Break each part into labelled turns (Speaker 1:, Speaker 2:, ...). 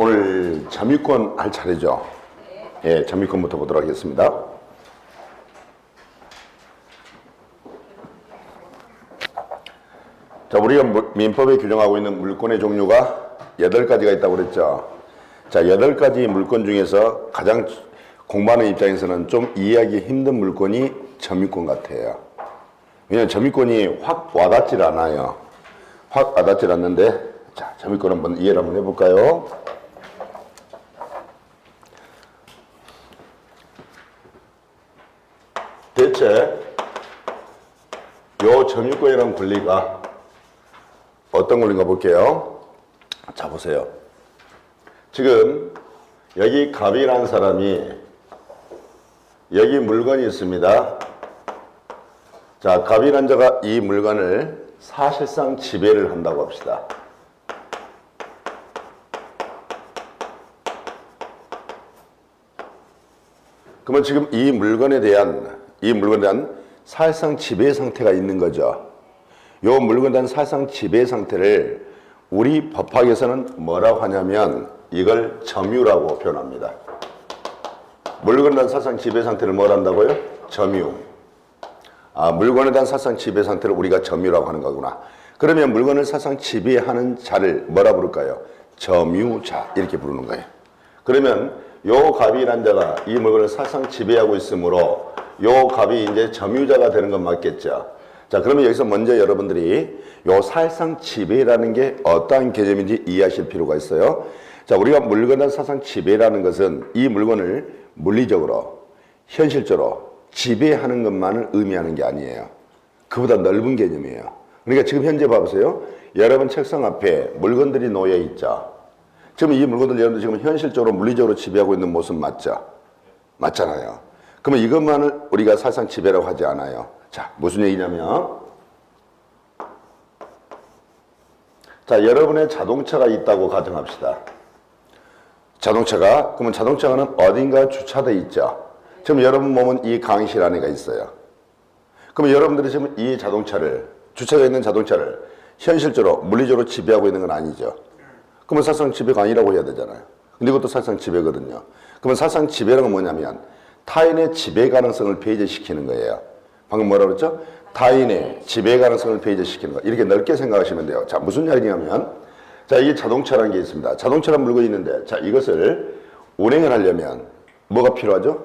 Speaker 1: 오늘 점유권 할 차례죠. 예, 점유권부터 보도록 하겠습니다. 자, 우리가 민법에 규정하고 있는 물권의 종류가 8가지가 있다고 그랬죠. 자, 8가지 물권 중에서 가장 공부하는 입장에서는 좀 이해하기 힘든 물권이 점유권 같아요. 왜냐하면 점유권이 확 와닿질 않아요. 확 와닿질 않는데, 자, 점유권 한번 이해를 한번 해볼까요? 대체 요 점유권이라는 권리가 어떤 권리인가 볼게요. 자, 보세요. 지금 여기 갑이라는 사람이 여기 물건이 있습니다. 자, 갑이라는 자가 이 물건을 사실상 지배를 한다고 합시다. 그러면 지금 이 물건에 대한 사실상 지배 상태가 있는 거죠. 요 물건에 대한 사실상 지배 상태를 우리 법학에서는 뭐라고 하냐면 이걸 점유라고 표현합니다. 물건에 대한 사실상 지배 상태를 뭐라 한다고요? 점유. 아, 물건에 대한 사실상 지배 상태를 우리가 점유라고 하는 거구나. 그러면 물건을 사실상 지배하는 자를 뭐라 부를까요? 점유자 이렇게 부르는 거예요. 그러면 요 갑이란 자가 이 물건을 사실상 지배하고 있으므로 요 갑이 이제 점유자가 되는 건 맞겠죠. 자, 그러면 여기서 먼저 여러분들이 요 사실상 지배라는 게 어떠한 개념인지 이해하실 필요가 있어요. 자, 우리가 물건의 사실상 지배라는 것은 이 물건을 물리적으로, 현실적으로 지배하는 것만을 의미하는 게 아니에요. 그보다 넓은 개념이에요. 그러니까 지금 현재 봐보세요. 여러분 책상 앞에 물건들이 놓여 있죠. 지금 이 물건들 여러분들 지금 현실적으로 물리적으로 지배하고 있는 모습 맞죠? 맞잖아요. 그러면 이것만을 우리가 사실상 지배라고 하지 않아요. 자, 무슨 얘기냐면, 자, 여러분의 자동차가 있다고 가정합시다. 자동차가, 그러면 자동차는 어딘가 주차되어 있죠. 지금 여러분 몸은 이 강의실 안에가 있어요. 그러면 여러분들이 지금 이 자동차를, 주차되어 있는 자동차를 현실적으로, 물리적으로 지배하고 있는 건 아니죠. 그러면 사실상 지배가 아니라고 해야 되잖아요. 근데 이것도 사실상 지배거든요. 그러면 사실상 지배라는 건 뭐냐면 타인의 지배 가능성을 배제시키는 거예요. 방금 뭐라 그랬죠? 타인의 지배 가능성을 배제시키는 거. 이렇게 넓게 생각하시면 돼요. 자, 무슨 이야기냐면, 자, 이게 자동차라는 게 있습니다. 자동차라는 물건이 있는데, 자, 이것을 운행을 하려면 뭐가 필요하죠?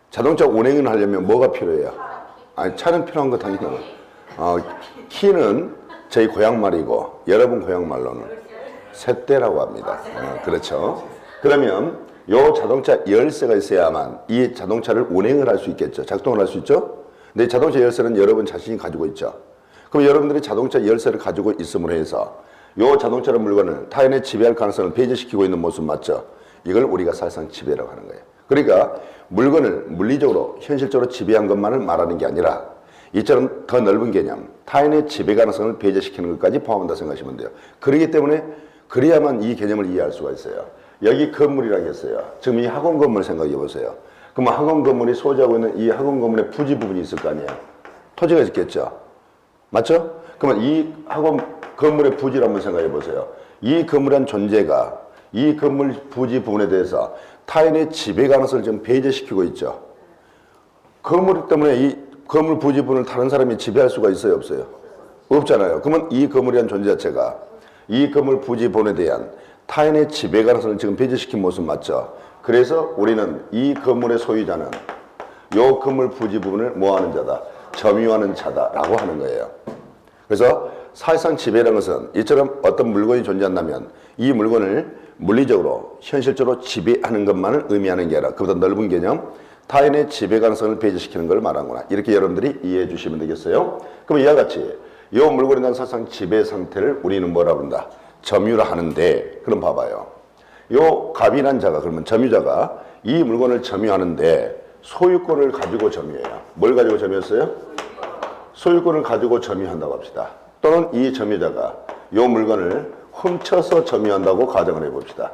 Speaker 1: 자동차 운행을 하려면 뭐가 필요해요? 아니, 차는 필요한 거 당연히. 키는 저희 고향말이고, 여러분 고향말로는 쇳대라고 합니다. 그렇죠. 그러면 요 자동차 열쇠가 있어야만 이 자동차를 운행을 할 수 있겠죠. 작동을 할 수 있죠. 근데 자동차 열쇠는 여러분 자신이 가지고 있죠. 그럼 여러분들이 자동차 열쇠를 가지고 있음으로 해서 요 자동차라는 물건을 타인의 지배할 가능성을 배제시키고 있는 모습 맞죠. 이걸 우리가 사실상 지배라고 하는 거예요. 그러니까 물건을 물리적으로 현실적으로 지배한 것만을 말하는 게 아니라 이처럼 더 넓은 개념, 타인의 지배 가능성을 배제시키는 것까지 포함한다 생각하시면 돼요. 그렇기 때문에 그래야만 이 개념을 이해할 수가 있어요. 여기 건물이라고 했어요. 지금 이 학원 건물 생각해 보세요. 그럼 학원 건물이 소지하고 있는 이 학원 건물의 부지 부분이 있을 거 아니에요. 토지가 있겠죠. 맞죠? 그러면 이 학원 건물의 부지를 한번 생각해 보세요. 이 건물이란 존재가 이 건물 부지 부분에 대해서 타인의 지배 가능성을 좀 배제시키고 있죠. 건물 때문에 이 건물 부지 부분을 다른 사람이 지배할 수가 있어요, 없어요? 없잖아요. 그러면 이 건물이란 존재 자체가 이 건물 부지 부분에 대한 타인의 지배 가능성을 지금 배제시킨 모습 맞죠? 그래서 우리는 이 건물의 소유자는 이 건물 부지 부분을 뭐하는 자다? 점유하는 자다라고 하는 거예요. 그래서 사실상 지배라는 것은 이처럼 어떤 물건이 존재한다면 이 물건을 물리적으로 현실적으로 지배하는 것만을 의미하는 게 아니라 그보다 넓은 개념, 타인의 지배 가능성을 배제시키는 걸 말하는구나. 이렇게 여러분들이 이해해 주시면 되겠어요. 그럼 이와 같이 이 물건에 대한 사실상 지배 상태를 우리는 뭐라 부른다? 점유라 하는데, 그럼 봐봐요. 요 갑이란 자가, 그러면 점유자가 이 물건을 점유하는데 소유권을 가지고 점유해요. 뭘 가지고 점유했어요? 소유권을 가지고 점유한다고 합시다. 또는 이 점유자가 요 물건을 훔쳐서 점유한다고 가정을 해봅시다.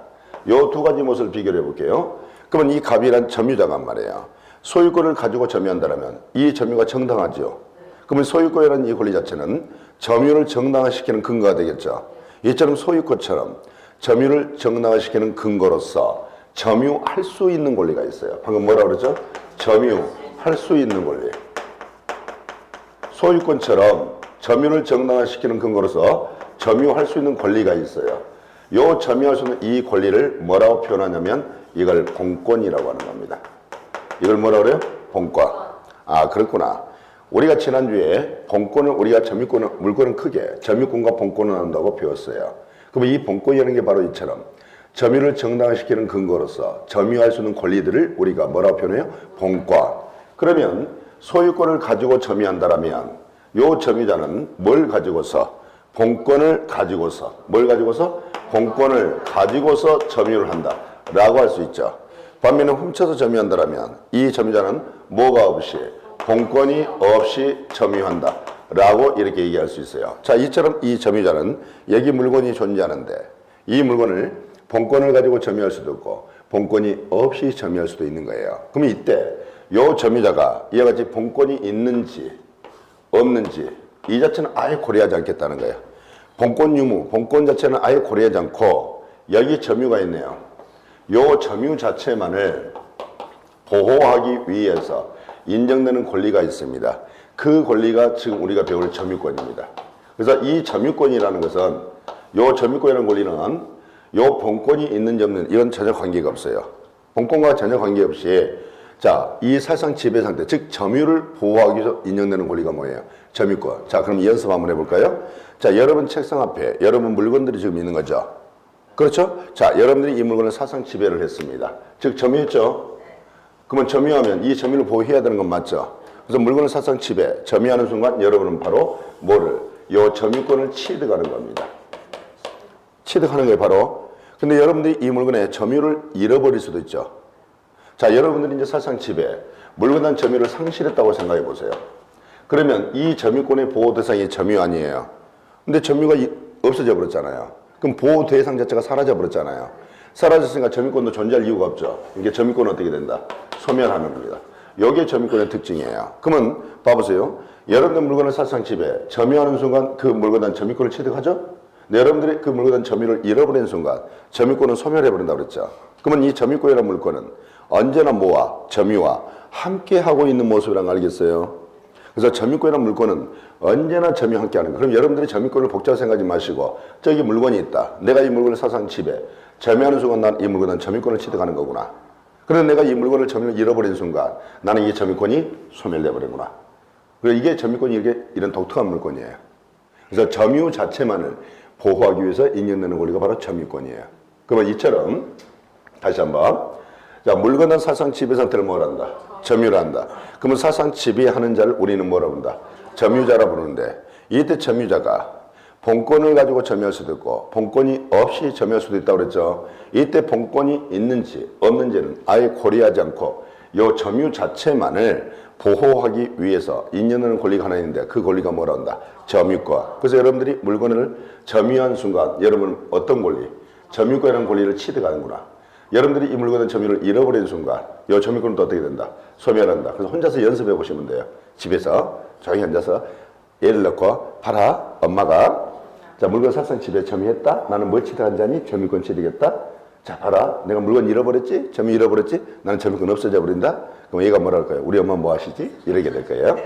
Speaker 1: 요 두 가지 모습을 비교해 볼게요. 그러면 이 갑이란 점유자가 말이에요. 소유권을 가지고 점유한다면 이 점유가 정당하죠. 그러면 소유권이라는 이 권리 자체는 점유를 정당화시키는 근거가 되겠죠. 이처럼 소유권처럼 점유를 정당화시키는 근거로서 점유할 수 있는 권리가 있어요. 방금 뭐라 그러죠? 점유할 수 있는 권리. 소유권처럼 점유를 정당화시키는 근거로서 점유할 수 있는 권리가 있어요. 요 점유할 수 있는 이 권리를 뭐라고 표현하냐면 이걸 본권이라고 하는 겁니다. 이걸 뭐라고 그래요? 본권. 아, 그렇구나. 우리가 지난주에 본권을 우리가 점유권을 물건은 크게 점유권과 본권을 나눈다고 배웠어요. 그럼 이 본권이라는 게 바로 이처럼 점유를 정당화시키는 근거로서 점유할 수 있는 권리들을 우리가 뭐라고 표현해요? 본권. 그러면 소유권을 가지고 점유한다라면 요 점유자는 뭘 가지고서? 본권을 가지고서. 뭘 가지고서? 본권을 가지고서 점유를 한다 라고 할 수 있죠. 반면에 훔쳐서 점유한다라면 이 점유자는 뭐가 없이? 본권이 없이 점유한다 라고 이렇게 얘기할 수 있어요. 자, 이처럼 이 점유자는 여기 물건이 존재하는데 이 물건을 본권을 가지고 점유할 수도 있고 본권이 없이 점유할 수도 있는 거예요. 그럼 이때 요 점유자가 이와 같이 본권이 있는지 없는지 이 자체는 아예 고려하지 않겠다는 거예요. 본권 유무, 본권 자체는 아예 고려하지 않고 여기 점유가 있네요. 요 점유 자체만을 보호하기 위해서 인정되는 권리가 있습니다. 그 권리가 지금 우리가 배울 점유권입니다. 그래서 이 점유권이라는 것은 요 점유권이라는 권리는 요 본권이 있는지 없는 이런 전혀 관계가 없어요. 본권과 전혀 관계없이 자, 이 사상 지배 상태, 즉 점유를 보호하기 위해서 인정되는 권리가 뭐예요? 점유권. 자, 그럼 연습 한번 해볼까요? 자, 여러분 책상 앞에 여러분 물건들이 지금 있는 거죠. 그렇죠? 자, 여러분들이 이 물건을 사상 지배를 했습니다. 즉 점유했죠? 그러면 점유하면 이 점유를 보호해야 되는 건 맞죠? 그래서 물건을 사상 지배, 점유하는 순간 여러분은 바로 뭐를? 요 점유권을 취득하는 겁니다. 취득하는 거예요, 바로. 근데 여러분들이 이 물건의 점유를 잃어버릴 수도 있죠. 자, 여러분들이 이제 사상 지배, 물건한 점유를 상실했다고 생각해 보세요. 그러면 이 점유권의 보호 대상이 점유 아니에요. 근데 점유가 없어져 버렸잖아요. 그럼 보호 대상 자체가 사라져 버렸잖아요. 사라졌으니까 점유권도 존재할 이유가 없죠. 이게 점유권은 어떻게 된다? 소멸하는 겁니다. 이게 점유권의 특징이에요. 그러면 봐보세요. 여러분들 물건을 사상 지배, 점유하는 순간 그 물건한 점유권을 취득하죠? 근데 여러분들이 그 물건한 점유를 잃어버리는 순간 점유권은 소멸해버린다고 그랬죠. 그러면 이 점유권이라는 물건은 언제나 뭐와? 점유와 함께 하고 있는 모습이란 거 알겠어요? 그래서 점유권이라는 물건은 언제나 점유와 함께 하는 거예요. 그럼 여러분들이 점유권을 복잡하게 생각하지 마시고 저기 물건이 있다. 내가 이 물건을 사상 지배, 점유하는 순간 난 이 물건은 점유권을 취득하는 거구나. 그런데 내가 이 물건을 점유를 잃어버린 순간 나는 이 점유권이 소멸돼버리구나. 그래서 이게 점유권이 이런 독특한 물건이에요. 그래서 점유 자체만을 보호하기 위해서 인정되는 권리가 바로 점유권이에요. 그러면 이처럼 다시 한번 자, 물건은 사상 지배 상태를 뭐라 한다? 점유를 한다. 그러면 사상 지배하는 자를 우리는 뭐라 한다? 점유자라 부르는데 이때 점유자가 본권을 가지고 점유할 수도 있고 본권이 없이 점유할 수도 있다고 그랬죠. 이때 본권이 있는지 없는지는 아예 고려하지 않고 이 점유 자체만을 보호하기 위해서 인정하는 권리가 하나 있는데 그 권리가 뭐라 한다? 점유권. 그래서 여러분들이 물건을 점유한 순간 여러분은 어떤 권리? 점유권이라는 권리를 취득하는구나. 여러분들이 이 물건의 점유를 잃어버리는 순간 이 점유권은 또 어떻게 된다? 소멸한다. 그래서 혼자서 연습해 보시면 돼요. 집에서 조용히 앉아서 예를 넣고 봐라. 엄마가 자 물건 사상 지배 점유했다. 나는 뭘 취득한 자니? 점유권 취득했다. 자 봐라. 내가 물건 잃어버렸지? 점유 잃어버렸지? 나는 점유권 없어져 버린다. 그럼 얘가 뭐라 할까요? 우리 엄마 뭐 하시지? 이러게 될 거예요.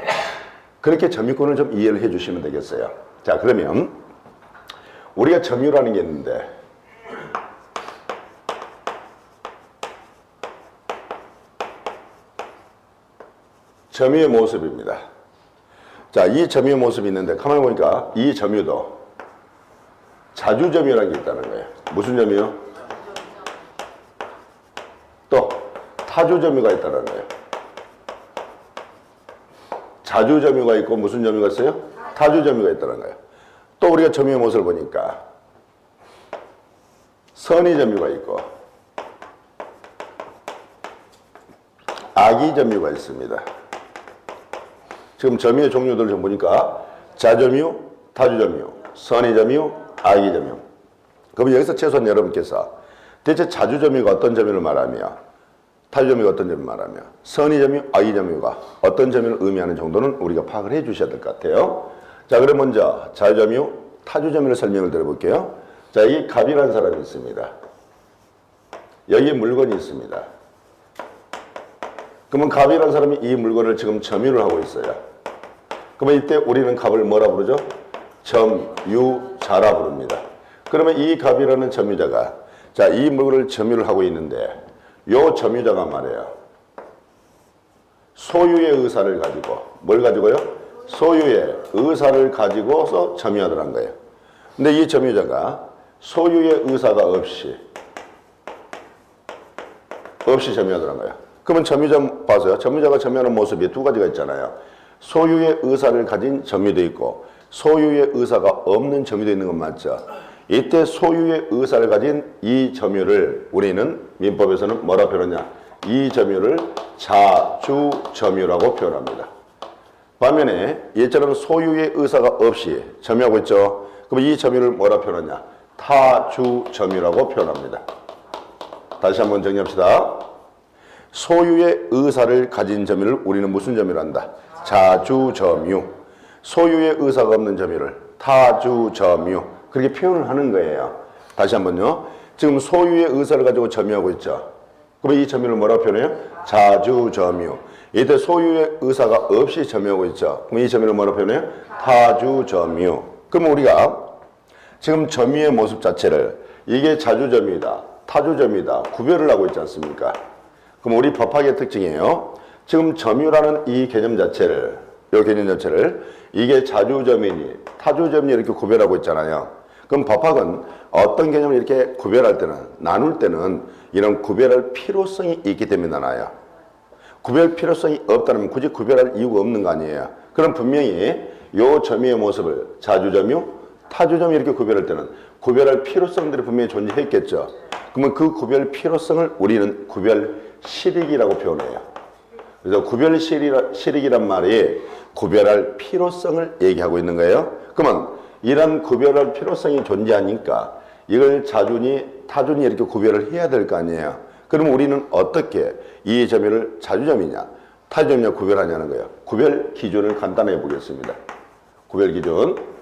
Speaker 1: 그렇게 점유권을 좀 이해를 해 주시면 되겠어요. 자 그러면 우리가 점유라는 게 있는데 점유의 모습입니다. 자, 이 점유의 모습이 있는데 가만히 보니까 이 점유도 자주점유라는 게 있다는 거예요. 무슨 점유요? 또 타주점유가 있다는 거예요. 자주점유가 있고 무슨 점유가 있어요? 타주점유가 있다는 거예요. 또 우리가 점유의 모습을 보니까 선의점유가 있고 악의점유가 있습니다. 지금 점유의 종류들을 좀 보니까 자점유, 타주점유, 선의점유, 악의점유. 그럼 여기서 최소한 여러분께서 대체 자주점유가 어떤 점유를 말하며 타주점유가 어떤 점유를 말하며 선의점유, 악의점유가 어떤 점유를 의미하는 정도는 우리가 파악을 해 주셔야 될 것 같아요. 자, 그럼 먼저 자주점유, 타주점유를 설명을 드려볼게요. 자, 자, 이 갑이라는 사람이 있습니다. 여기에 물건이 있습니다. 그러면 갑이라는 사람이 이 물건을 지금 점유를 하고 있어요. 그러면 이때 우리는 갑을 뭐라 부르죠? 점유자라 부릅니다. 그러면 이 갑이라는 점유자가 자, 이 물건을 점유를 하고 있는데 요 점유자가 말이에요. 소유의 의사를 가지고 뭘 가지고요? 소유의 의사를 가지고서 점유하더란 거예요. 근데 이 점유자가 소유의 의사가 없이 점유하더란 거예요. 그러면 점유자 봐서요. 점유자가 점유하는 모습이 두 가지가 있잖아요. 소유의 의사를 가진 점유도 있고 소유의 의사가 없는 점유도 있는 건 맞죠. 이때 소유의 의사를 가진 이 점유를 우리는 민법에서는 뭐라 표현하냐? 이 점유를 자주점유라고 표현합니다. 반면에 얘처럼 소유의 의사가 없이 점유하고 있죠. 그럼 이 점유를 뭐라 표현하냐? 타주점유라고 표현합니다. 다시 한번 정리합시다. 소유의 의사를 가진 점유를 우리는 무슨 점유를 한다? 자주점유. 소유의 의사가 없는 점유를 타주점유. 그렇게 표현을 하는 거예요. 다시 한번요. 지금 소유의 의사를 가지고 점유하고 있죠. 그럼 이 점유를 뭐라고 표현해요? 자주점유. 이때 소유의 의사가 없이 점유하고 있죠. 그럼 이 점유를 뭐라고 표현해요? 타주점유. 그럼 우리가 지금 점유의 모습 자체를 이게 자주점유이다, 타주점유이다 구별을 하고 있지 않습니까? 그럼 우리 법학의 특징이에요. 지금 점유라는 이 개념 자체를 이 개념 자체를 이게 자주점유니 타주점유 이렇게 구별하고 있잖아요. 그럼 법학은 어떤 개념을 이렇게 구별할 때는 나눌 때는 이런 구별할 필요성이 있기 때문에 나눠요. 구별 필요성이 없다면 굳이 구별할 이유가 없는 거 아니에요. 그럼 분명히 이 점유의 모습을 자주점유, 타주점유 이렇게 구별할 때는 구별할 필요성들이 분명히 존재했겠죠. 그러면 그 구별 필요성을 우리는 구별 실익이라고 표현해요. 그래서 구별 실익이란 말이 구별할 필요성을 얘기하고 있는 거예요. 그러면 이런 구별할 필요성이 존재하니까 이걸 자주니 타주니 이렇게 구별을 해야 될 거 아니에요. 그럼 우리는 어떻게 이 점유를 자주점이냐 타주점이냐 구별하냐는 거예요. 구별 기준을 간단하게 보겠습니다. 구별 기준.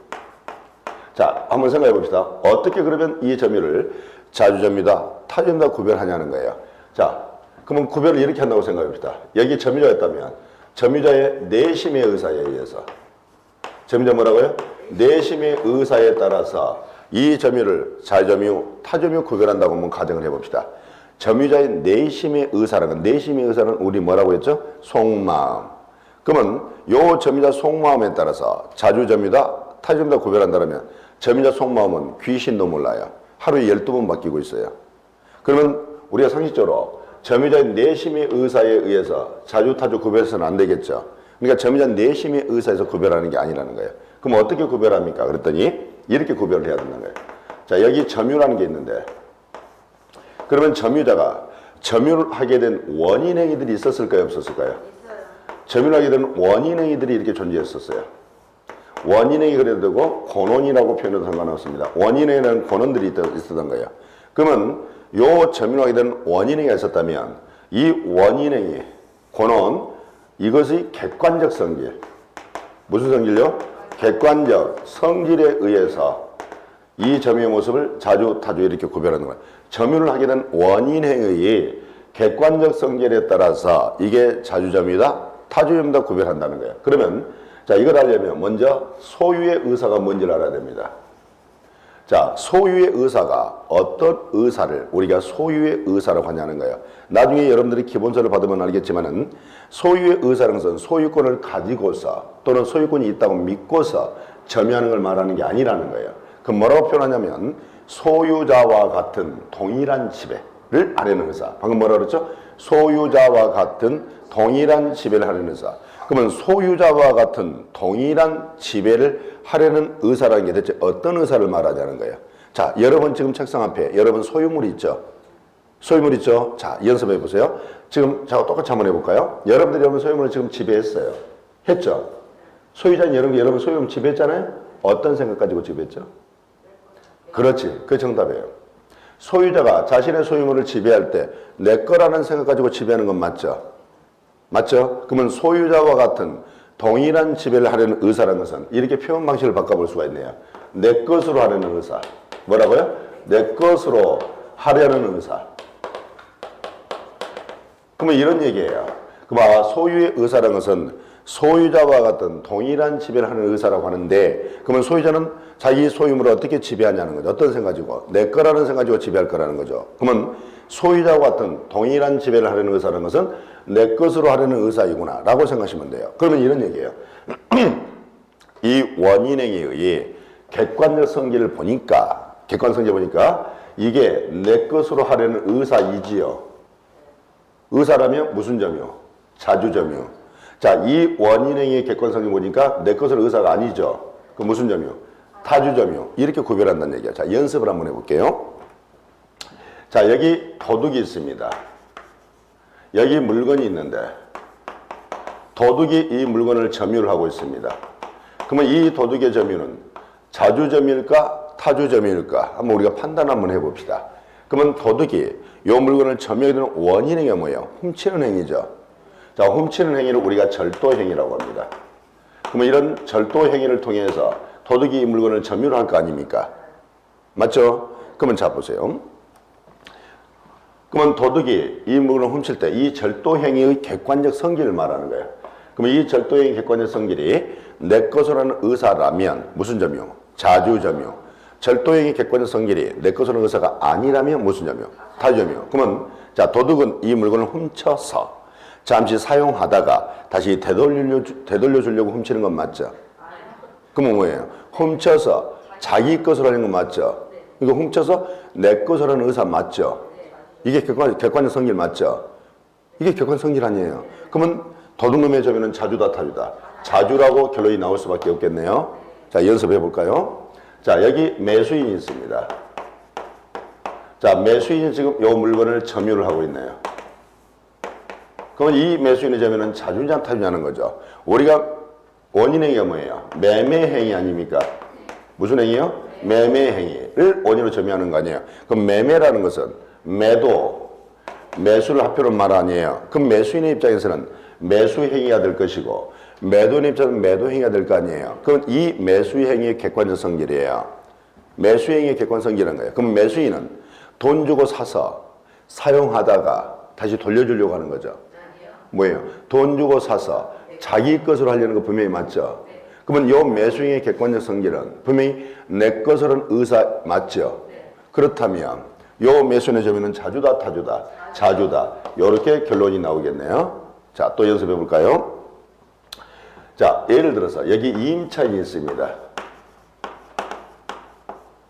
Speaker 1: 자, 한번 생각해 봅시다. 어떻게 그러면 이 점유를 자주점이다 타주점이다 구별하냐는 거예요. 자, 그러면 구별을 이렇게 한다고 생각해 봅시다. 여기 점유자였다면 점유자의 내심의 의사에 의해서 점유자 뭐라고요? 내심의 의사에 따라서 이 점유를 자주점유, 타점유 구별한다고 한번 가정을 해봅시다. 점유자의 내심의 의사라는 내심의 의사는 우리 뭐라고 했죠? 속마음. 그러면 요 점유자 속마음에 따라서 자주점유다, 타점유다 구별한다면 점유자 속마음은 귀신도 몰라요. 하루에 12번 바뀌고 있어요. 그러면 우리가 상식적으로 점유자의 내심의 의사에 의해서 자주, 타주 구별해서는 안 되겠죠. 그러니까 점유자 내심의 의사에서 구별하는 게 아니라는 거예요. 그럼 어떻게 구별합니까? 그랬더니 이렇게 구별을 해야 된다는 거예요. 자, 여기 점유라는 게 있는데 그러면 점유자가 점유를 하게 된 원인 행위들이 있었을까요? 없었을까요? 있어요. 점유를 하게 된 원인 행위들이 이렇게 존재했었어요. 원인 행위 그래도 되고 권원이라고 표현해도 상관없습니다. 원인 행위라는 권원들이 있었던 거예요. 그러면 요 점유를 하게 된 원인 행위가 있었다면 이 원인 행위, 권원 이것이 객관적 성질. 무슨 성질요? 객관적 성질에 의해서 이 점유의 모습을 자주, 타주 이렇게 구별하는 거예요. 점유를 하게 된 원인 행위의 객관적 성질에 따라서 이게 자주점유다, 타주점유다 구별한다는 거예요. 그러면 자, 이걸 알려면 먼저 소유의 의사가 뭔지를 알아야 됩니다. 자, 소유의 의사가 어떤 의사를 우리가 소유의 의사라고 하냐는 거예요. 나중에 여러분들이 기본서를 받으면 알겠지만은 소유의 의사라는 것은 소유권을 가지고서 또는 소유권이 있다고 믿고서 점유하는 걸 말하는 게 아니라는 거예요. 그럼 뭐라고 표현하냐면 소유자와 같은 동일한 지배를 하려는 의사. 방금 뭐라 그랬죠? 소유자와 같은 동일한 지배를 하려는 의사. 그러면 소유자와 같은 동일한 지배를 하려는 의사라는 게 대체 어떤 의사를 말하자는 거예요. 자, 여러분 지금 책상 앞에 여러분 소유물이 있죠? 소유물 있죠? 자, 연습해 보세요. 지금 저하고 똑같이 한번 해볼까요? 여러분들이 여러분 소유물을 지금 지배했어요. 했죠? 소유자인 여러분 소유물 지배했잖아요? 어떤 생각 가지고 지배했죠? 그렇지. 그게 정답이에요. 소유자가 자신의 소유물을 지배할 때 내 거라는 생각 가지고 지배하는 건 맞죠? 맞죠? 그러면 소유자와 같은 동일한 지배를 하려는 의사라는 것은 이렇게 표현 방식을 바꿔볼 수가 있네요. 내 것으로 하려는 의사. 뭐라고요? 내 것으로 하려는 의사. 그러면 이런 얘기예요. 그럼 소유의 의사라는 것은 소유자와 같은 동일한 지배를 하는 의사라고 하는데, 그러면 소유자는 자기 소유물을 어떻게 지배하냐는 거죠. 어떤 생각이고, 내 거라는 생각이고 지배할 거라는 거죠. 그러면 소유자와 같은 동일한 지배를 하려는 의사라는 것은 내 것으로 하려는 의사이구나 라고 생각하시면 돼요. 그러면 이런 얘기예요. 이 원인행위에 의해 객관적 성질을 보니까, 이게 내 것으로 하려는 의사이지요. 의사라면 무슨 점이요? 자주점이요. 자, 이 원인행위의 객관성을 보니까 내 것으로 의사가 아니죠. 그 무슨 점이요? 타주점이요. 이렇게 구별한다는 얘기야. 자, 연습을 한번 해볼게요. 자, 여기 도둑이 있습니다. 여기 물건이 있는데 도둑이 이 물건을 점유를 하고 있습니다. 그러면 이 도둑의 점유는 자주점일까 타주점일까 한번 우리가 판단 한번 해봅시다. 그러면 도둑이 이 물건을 점유하게 되는 원인행위가 뭐예요? 훔치는 행위죠. 자, 훔치는 행위를 우리가 절도행위라고 합니다. 그러면 이런 절도행위를 통해서 도둑이 이 물건을 점유를 할 거 아닙니까? 맞죠? 그러면 자 보세요. 그러면 도둑이 이 물건을 훔칠 때 이 절도행위의 객관적 성질을 말하는 거예요. 그러면 이 절도행위 객관적 성질이 내 것으로 하는 의사라면 무슨 점이요? 자주점이요. 절도행위 객관적 성질이 내 것으로 하는 의사가 아니라면 무슨 점이요? 타주점이요. 그러면 자, 도둑은 이 물건을 훔쳐서 잠시 사용하다가 다시 되돌려 주려고 훔치는 건 맞죠? 그러면 뭐예요? 훔쳐서 자기 것으로 하는 건 맞죠? 이거 훔쳐서 내 것으로 하는 의사 맞죠? 이게 객관적 성질 맞죠? 이게 객관적 성질 아니에요. 그러면 도둑놈의 점유는 자주다 타주다. 자주라고 결론이 나올 수밖에 없겠네요. 자, 연습해 볼까요? 자, 여기 매수인이 있습니다. 자, 매수인이 지금 이 물건을 점유를 하고 있네요. 그러면 이 매수인의 점유는 자주냐 타주냐는 거죠. 우리가 원인행위가 뭐예요? 매매행위 아닙니까? 무슨 행위요? 매매행위를 원인으로 점유하는 거 아니에요. 그럼 매매라는 것은 매수를 합표는 말 아니에요. 그럼 매수인의 입장에서는 매수행위가 될 것이고 매도인의 입장에서는 매도행위가 될 거 아니에요. 그럼 이 매수행위의 객관적 성질이에요. 매수행위의 객관적 성질은 거예요. 그럼 매수인은 돈 주고 사서 사용하다가 다시 돌려주려고 하는 거죠. 뭐예요? 돈 주고 사서 자기 것으로 하려는 거 분명히 맞죠? 그러면 이 매수행위의 객관적 성질은 분명히 내 것으로는 의사 맞죠? 그렇다면 이 매수인의 점유는 자주다 타주다? 자주다. 이렇게 결론이 나오겠네요. 자, 또 연습해 볼까요? 자, 예를 들어서 여기 임차인이 있습니다.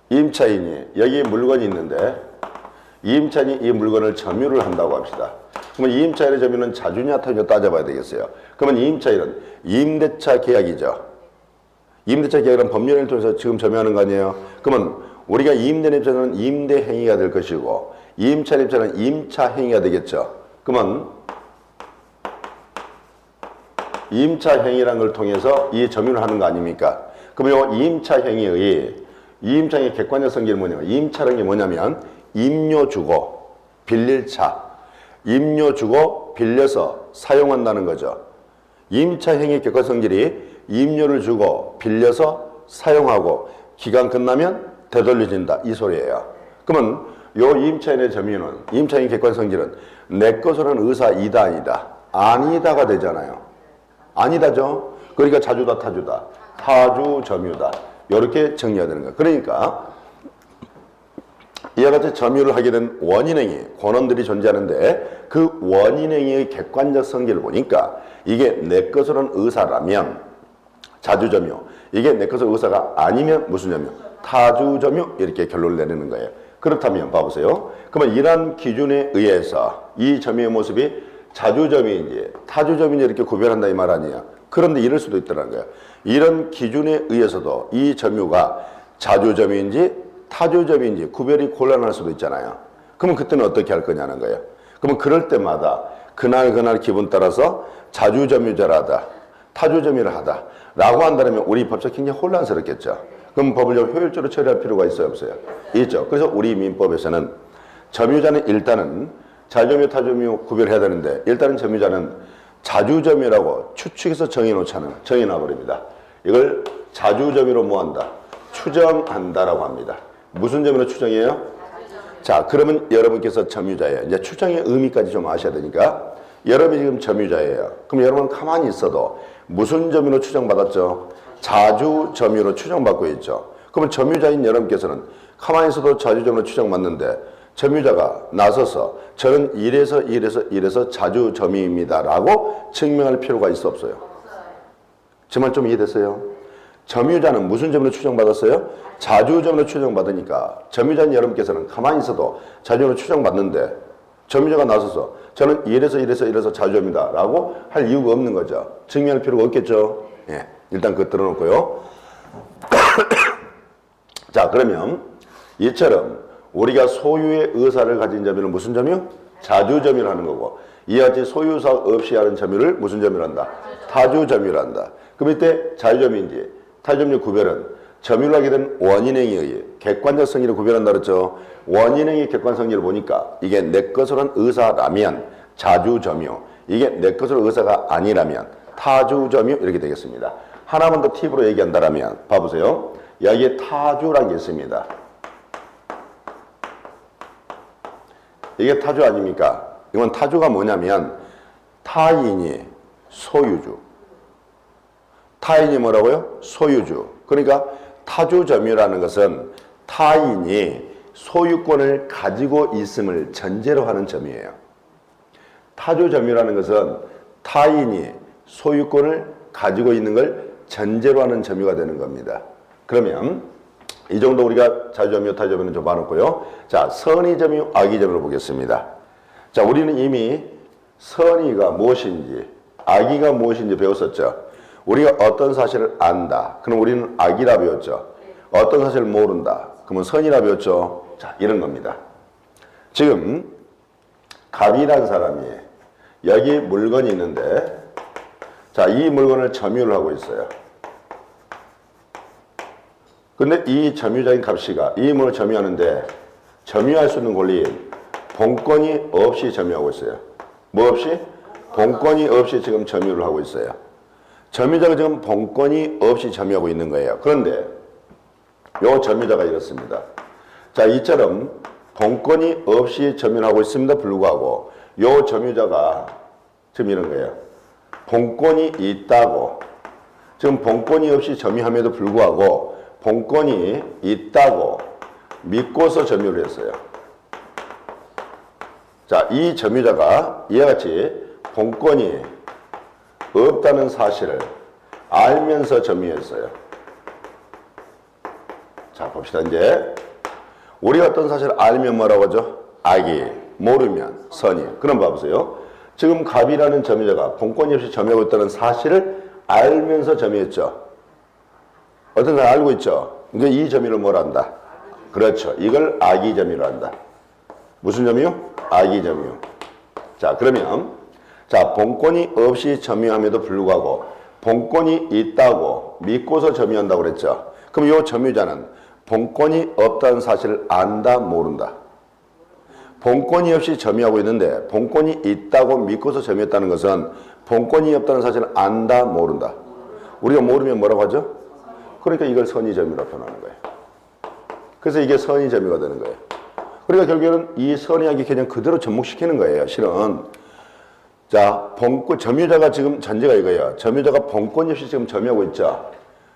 Speaker 1: 임차인이 여기 물건이 있는데 임차인이 이 물건을 점유를 한다고 합시다. 그러면 임차인의 점유는 자주냐 타주냐 따져봐야 되겠어요. 그러면 임차인은 임대차 계약이죠. 임대차 계약은 법령을 통해서 지금 점유하는 거 아니에요? 그러면 우리가 임대인 입장은 임대행위가 될 것이고 임차인 입장은 임차행위가 되겠죠. 그러면 임차행위라는 걸 통해서 이 점유를 하는 거 아닙니까? 그러면 이 임차행위의 임차행위 객관적 성질은 뭐냐면 임차라는 게 뭐냐면 임료 주고 빌릴 차, 임료 주고 빌려서 사용한다는 거죠. 임차행위 객관적 성질이 임료를 주고 빌려서 사용하고 기간 끝나면 되돌려진다 이 소리예요. 그러면 요 임차인의 점유는 임차인 객관적 성질은 내 것으로는 의사이다 아니다? 아니다가 되잖아요. 아니다죠. 그러니까 자주다 타주다. 타주 점유다. 이렇게 정리해야 되는 거예요. 그러니까 이와 같이 점유를 하게 된 원인행위, 권원들이 존재하는데 그 원인행위의 객관적 성질을 보니까 이게 내 것으로는 의사라면 자주점유, 이게 내 것으로 의사가 아니면 무슨 점유? 타주점유 이렇게 결론을 내리는 거예요. 그렇다면 봐보세요. 그러면 이러한 기준에 의해서 이 점유의 모습이 자주점유인지 타주점유인지 이렇게 구별한다 이 말 아니에요. 그런데 이럴 수도 있다는 거예요. 이런 기준에 의해서도 이 점유가 자주점유인지 타주점유인지 구별이 곤란할 수도 있잖아요. 그러면 그때는 어떻게 할 거냐는 거예요. 그러면 그럴 때마다 그날 기분 따라서 자주점유자라다, 타주점유를 하다 라고 한다면 우리 법적 굉장히 혼란스럽겠죠. 그럼 법을 좀 효율적으로 처리할 필요가 있어요 없어요? 있죠. 그래서 우리 민법에서는 점유자는 일단은 자주점유, 타주점유 구별해야 되는데 일단은 점유자는 자주점유라고 추측해서 정해놔버립니다. 이걸 자주점유로 뭐한다? 추정한다라고 합니다. 무슨 점유로 추정해요? 자, 그러면 여러분께서 점유자예요. 이제 추정의 의미까지 좀 아셔야 되니까 여러분이 지금 점유자예요. 그럼 여러분 가만히 있어도 무슨 점유로 추정받았죠? 자주 점유로 추정받고 있죠. 그러면 점유자인 여러분께서는 가만히 있어도 자주 점유로 추정받는데 점유자가 나서서 저는 이래서 자주 점유입니다 라고 증명할 필요가 있어 없어요? 정말 좀 이해됐어요? 점유자는 무슨 점유로 추정받았어요? 자주 점유로 추정받으니까 점유자인 여러분께서는 가만히 있어도 자주 점유로 추정받는데 점유자가 나서서 저는 이래서 자주점이다 라고 할 이유가 없는 거죠. 증명할 필요가 없겠죠. 예, 일단 그거 들어놓고요. 자, 그러면 이처럼 우리가 소유의 의사를 가진 점유는 무슨 점유? 자주점유를 하는 거고, 이와 같이 소유의사 없이 하는 점유를 무슨 점유를 한다? 타주점유를 한다. 그럼 이때 자주점유인지 타주점유 구별은 점유를 하게 된 원인행위의 객관적 성질을 구별한다 그랬죠. 원인행위 객관 성질을 보니까 이게 내 것으로 한 의사라면 자주점유, 이게 내 것으로 의사가 아니라면 타주점유 이렇게 되겠습니다. 하나만 더 팁으로 얘기한다라면 봐보세요. 여기에 타주라는 게 있습니다. 이게 타주 아닙니까? 이건 타주가 뭐냐면 타인이 소유주, 타인이 뭐라고요? 소유주. 그러니까 타주점유라는 것은 타인이 소유권을 가지고 있음을 전제로 하는 점이에요. 타주점유라는 것은 타인이 소유권을 가지고 있는 걸 전제로 하는 점유가 되는 겁니다. 그러면 이 정도 우리가 자주점유, 타주점유는 좀 봐놓고요. 자, 선의점유, 악의점유를 보겠습니다. 자, 우리는 이미 선의가 무엇인지, 악의가 무엇인지 배웠었죠. 우리가 어떤 사실을 안다. 그럼 우리는 악이라 배웠죠. 어떤 사실을 모른다. 그러면 선이라 배웠죠. 자, 이런 겁니다. 지금 갑이라는 사람이 여기 물건이 있는데, 자, 이 물건을 점유를 하고 있어요. 근데 이 점유자인 갑씨가 이 물건을 점유하는데 점유할 수 있는 권리인 본권이 없이 점유하고 있어요. 뭐 없이? 본권이 없이 지금 점유를 하고 있어요. 점유자가 지금 본권이 없이 점유하고 있는 거예요. 그런데 요 점유자가 이렇습니다. 자, 이처럼 본권이 없이 점유를 하고 있음에도 불구하고 요 점유자가 지금 이런 거예요. 본권이 있다고, 지금 본권이 없이 점유함에도 불구하고 본권이 있다고 믿고서 점유를 했어요. 자, 이 점유자가 이와 같이 본권이 없다는 사실을 알면서 점유했어요. 자, 봅시다. 이제 우리가 어떤 사실을 알면 뭐라고 하죠? 악이, 모르면 선이. 그럼 봐보세요. 지금 갑이라는 점유자가 본권이 없이 점유하고 있다는 사실을 알면서 점유했죠. 어떤 사람 알고 있죠? 그러니까 이 점유를 뭘 한다? 그렇죠. 이걸 악의 점유를 한다. 무슨 점유? 악의 점유. 자, 그러면 자, 본권이 없이 점유함에도 불구하고 본권이 있다고 믿고서 점유한다고 그랬죠. 그럼 이 점유자는 본권이 없다는 사실을 안다, 모른다? 본권이 없이 점유하고 있는데 본권이 있다고 믿고서 점유했다는 것은 본권이 없다는 사실을 안다, 모른다? 우리가 모르면 뭐라고 하죠? 그러니까 이걸 선의점유라고 표현하는 거예요. 그래서 이게 선의점유가 되는 거예요. 그러니까 결국에는 이 선의하기 개념 그대로 접목시키는 거예요. 실은. 자, 점유자가 지금 전제가 이거예요. 점유자가 본권이 없이 지금 점유하고 있죠.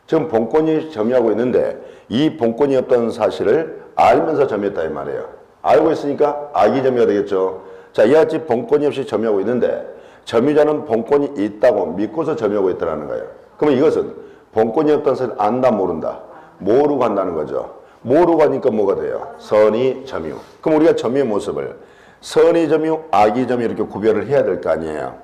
Speaker 1: 지금 본권이 점유하고 있는데 이 본권이 없다는 사실을 알면서 점유했다 이 말이에요. 알고 있으니까 악의 점유가 되겠죠. 자, 이와 같이 본권이 없이 점유하고 있는데 점유자는 본권이 있다고 믿고서 점유하고 있다는 거예요. 그러면 이것은 본권이 없다는 사실을 안다, 모른다? 모르고 한다는 거죠. 모르고 하니까 뭐가 돼요? 선의 점유. 그럼 우리가 점유의 모습을 선의 점유, 악의 점유 이렇게 구별을 해야 될 거 아니에요.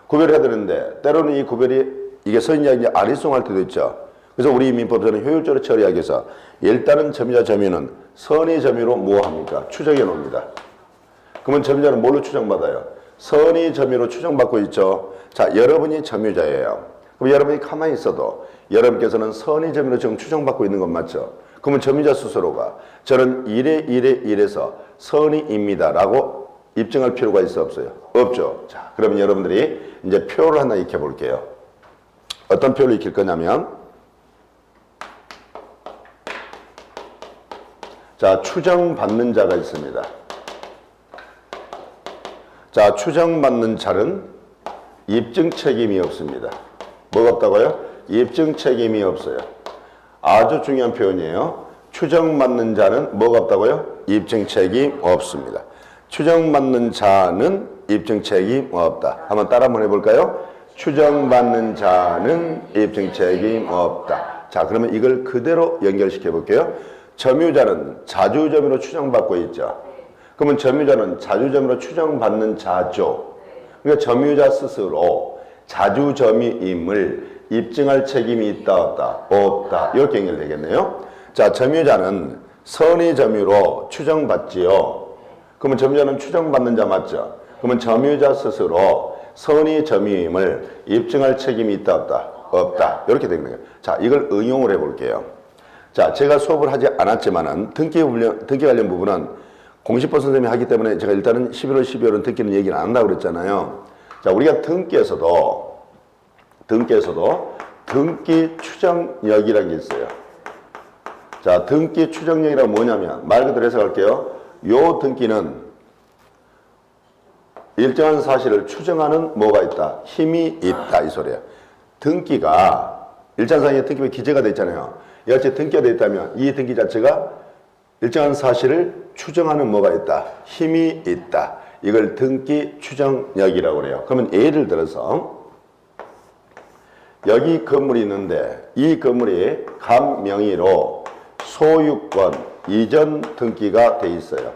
Speaker 1: 구별을 해야 되는데 때로는 이 구별이 이게 선의 악인지 아리송할 때도 있죠. 그래서 우리 민법에서는 효율적으로 처리하기 위해서 일단은 점유자 점유는 선의 점유로 뭐 합니까? 추정해 놓습니다. 그러면 점유자는 뭘로 추정받아요? 선의 점유로 추정받고 있죠. 자, 여러분이 점유자예요. 그럼 여러분이 가만히 있어도 여러분께서는 선의 점유로 지금 추정받고 있는 건 맞죠? 그러면 점유자 스스로가 저는 이래서 선의입니다 라고 입증할 필요가 있어 없어요? 없죠. 자, 그러면 여러분들이 이제 표를 하나 익혀 볼게요. 어떤 표를 익힐 거냐면 자, 추정받는 자가 있습니다. 자, 추정받는 자는 입증 책임이 없습니다. 뭐가 없다고요? 입증 책임이 없어요. 아주 중요한 표현이에요. 추정받는 자는 뭐가 없다고요? 입증 책임 없습니다. 추정받는 자는 입증 책임 없다. 한번 따라 한번 해볼까요? 추정받는 자는 입증 책임 없다. 자, 그러면 이걸 그대로 연결시켜 볼게요. 점유자는 자주점유로 추정받고 있죠. 그러면 점유자는 자주점유로 추정받는 자죠. 그러니까 점유자 스스로 자주점유임을 입증할 책임이 있다 없다? 없다. 이렇게 연결되겠네요. 자, 점유자는 선의점유로 추정받지요. 그러면 점유자는 추정받는 자 맞죠? 그러면 점유자 스스로 선의점유임을 입증할 책임이 있다 없다? 없다. 이렇게 되는 거예요. 자, 이걸 응용을 해볼게요. 자, 제가 수업을 하지 않았지만은 등기 관련 부분은 공시법 선생님이 하기 때문에 제가 일단은 11월, 12월은 등기는 얘기를 안 한다고 그랬잖아요. 자, 우리가 등기에서도 등기 추정력이라는 게 있어요. 자, 등기 추정력이란 뭐냐면 말 그대로 해석할게요. 요 등기는 일정한 사실을 추정하는 뭐가 있다? 힘이 있다. 이 소리예요. 등기가 일정한 사실에 등기가 기재가 돼 있잖아요. 이같이 등기가 돼 있다면 이 등기 자체가 일정한 사실을 추정하는 뭐가 있다? 힘이 있다. 이걸 등기 추정력이라고 그래요. 그러면 예를 들어서 여기 건물이 있는데 이 건물이 갑 명의로 소유권 이전 등기가 돼 있어요.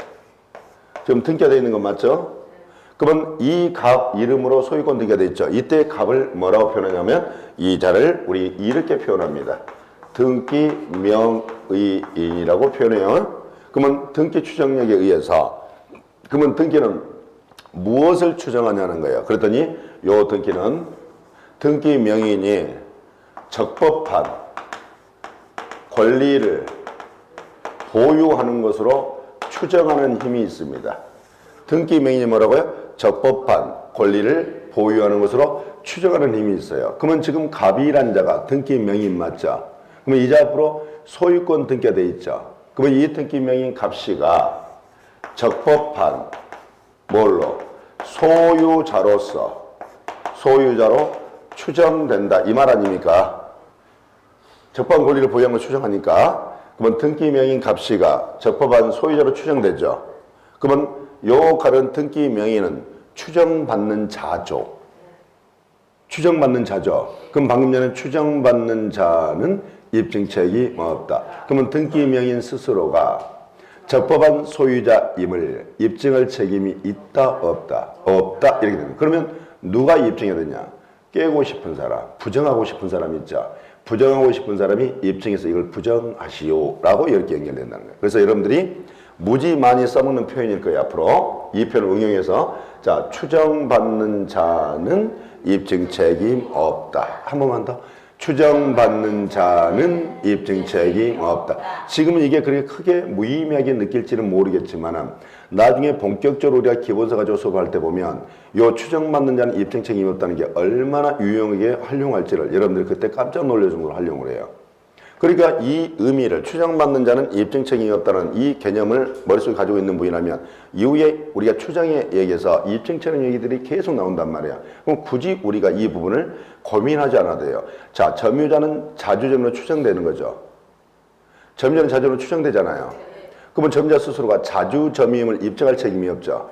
Speaker 1: 지금 등기가 돼 있는 건 맞죠? 그러면 이 갑 이름으로 소유권 등기가 돼 있죠. 이때 갑을 뭐라고 표현하냐면 이자를 우리 이렇게 표현합니다. 등기 명의인이라고 표현해요. 그러면 등기 추정력에 의해서 그러면 등기는 무엇을 추정하냐는 거예요. 그랬더니 요 등기는 등기 명의인이 적법한 권리를 보유하는 것으로 추정하는 힘이 있습니다. 등기 명의인이 뭐라고요? 적법한 권리를 보유하는 것으로 추정하는 힘이 있어요. 그러면 지금 갑이란 자가 등기 명의인 맞죠? 그러면 이자 앞으로 소유권 등기가 돼 있죠. 그러면 이 등기 명의인 갑씨가 적법한 뭘로? 소유자로 추정된다. 이 말 아닙니까? 적법한 권리를 보유한 걸 추정하니까 그러면 등기 명의인 갑씨가 적법한 소유자로 추정되죠. 그러면 요 갑은 등기 명의인은 추정받는 자죠. 추정받는 자죠. 그럼 방금 전에 추정받는 자는 입증책이 없다. 그러면 등기 명의인 스스로가 적법한 소유자임을 입증할 책임이 있다 없다? 없다. 이렇게 됩니다. 그러면 누가 입증해야 되냐? 깨고 싶은 사람, 부정하고 싶은 사람 있죠. 부정하고 싶은 사람이 입증해서 이걸 부정하시오라고 이렇게 연결된다는 거예요. 그래서 여러분들이 무지 많이 써먹는 표현일 거예요. 앞으로 이 표현을 응용해서 자, 추정받는 자는 입증 책임 없다. 한 번만 더. 추정받는 자는 입증 책임 없다. 지금은 이게 그렇게 크게 무의미하게 느낄지는 모르겠지만 나중에 본격적으로 우리가 기본서 가지고 수업할 때 보면 요 추정받는 자는 입증 책임이 없다는 게 얼마나 유용하게 활용할지를 여러분들이 그때 깜짝 놀랄 정도로 활용을 해요. 그러니까 이 의미를 추정받는 자는 입증 책임이 없다는 이 개념을 머릿속에 가지고 있는 분이라면 이후에 우리가 추정에 얘기해서 입증 책임 얘기들이 계속 나온단 말이야. 그럼 굳이 우리가 이 부분을 고민하지 않아도 돼요. 자, 점유자는 자주점유로 추정되는 거죠. 점유자는 자주점유로 추정되잖아요. 그러면 점유자 스스로가 자주점유임을 입증할 책임이 없죠.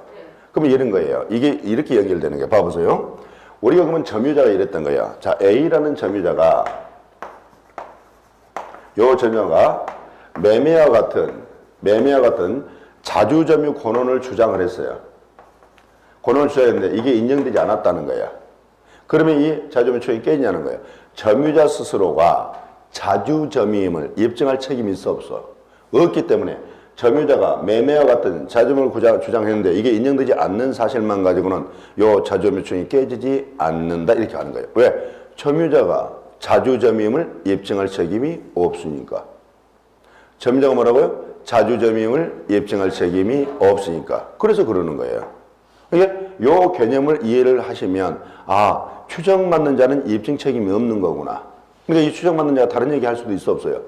Speaker 1: 그러면 이런 거예요. 이게 이렇게 연결되는 거예요. 봐보세요. 우리가 그러면 점유자가 이랬던 거예요. 자, A라는 점유자가 요 점유자가 매매와 같은 자주점유 권한을 주장을 했어요. 권한을 주장했는데 이게 인정되지 않았다는 거예요. 그러면 이 자주점유 추정이 깨지냐는 거예요. 점유자 스스로가 자주점유임을 입증할 책임이 있어 없어? 없기 때문에 점유자가 매매와 같은 자주점유를 주장했는데 이게 인정되지 않는 사실만 가지고는 요 자주점유 추정이 깨지지 않는다 이렇게 하는 거예요. 왜? 점유자가 자주점유임을 입증할 책임이 없으니까. 점유자가 뭐라고요? 자주점유임을 입증할 책임이 없으니까. 그래서 그러는 거예요. 그러니까 요 개념을 이해를 하시면 아, 추정받는 자는 입증 책임이 없는 거구나. 그러니까 이 추정받는 자가 다른 얘기 할 수도 있어 없어요?